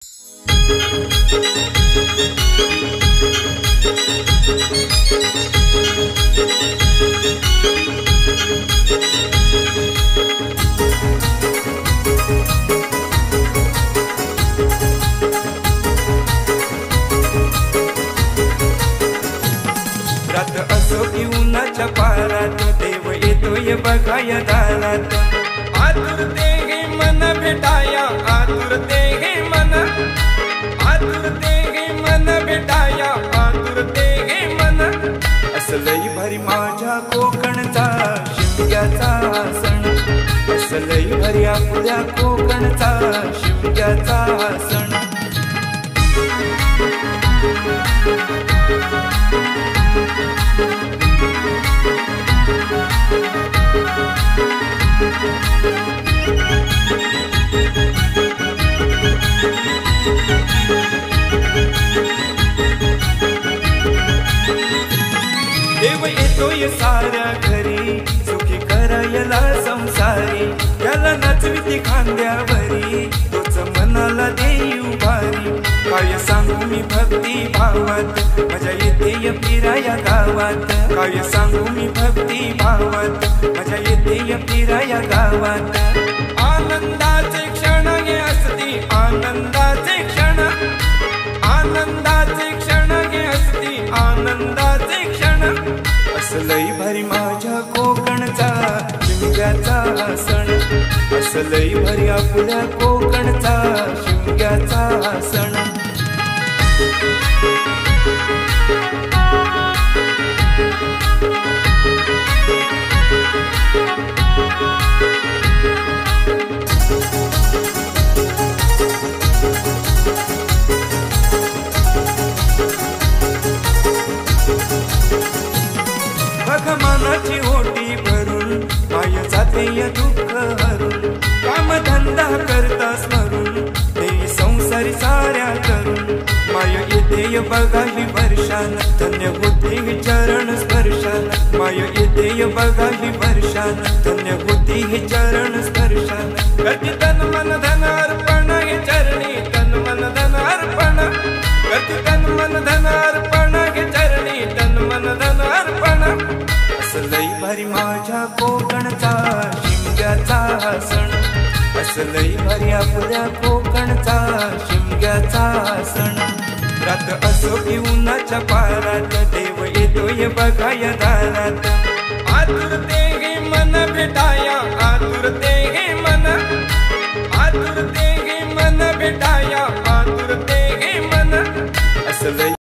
रात असो की उन्हाच्या पारात देव येतोय बघाया दारात। आतुरते हे मन भेटाया, आतुरते हे मन, आतुरते हे मन भेटाया, आतुरते हे मन। असलई भारी माझ्या कोकणचा शिमग्याचा सण, असलई भारी आपल्या कोकणचा शिमग्याचा सण। देव येतोय साऱ्या घरी, सुखी करायला संसारी। याला नाचविती खांद्यावरी, तोच मनाला देई उभारी। काय सांगू मी भक्ती भावात, मजा येते फिराया गावात। काय सांगू मी भक्ती भावात, मजा येते फिराया गावात। आनंदाचे क्षण हे असती, आनंदाचे क्षण, आनंदाचे क्षण हे असती, आनंदाचे क्षण। असलई भारी माझ्या कोकणचा शिमग्याचा सण, असलई भारी आपल्या कोकणचा शिमग्याचा सण। भगमानाची ओटी भरून, माय जाते दुःख हरून। कामधंदा करता स्मरून, देई संसारी साऱ्या करून। माय येते बघा ही वर्षान, धन्य होते चरण स्पर्शान। माय येते बघा ही वर्षान, धन्य होते हे चरण स्पर्शान। करती तन मन धन अर्पण हे चरणी, तन मन धन अर्पण। करती तन मन धन अर्पण हे चरणी, तन मन धन अर्पण। असलई भारी माझ्या कोकणचा शिमग्याचा सण, असलई भारी आपल्या कोकणचा शिमग्याचा सण। रात असो की उन्हाच्या पारात, देव येतोय बघाया दारात। आतुरते हे मन भेटाया, आतुरते हे मन, आतुरते हे मन भेटाया, आतुरते हे मन। असलई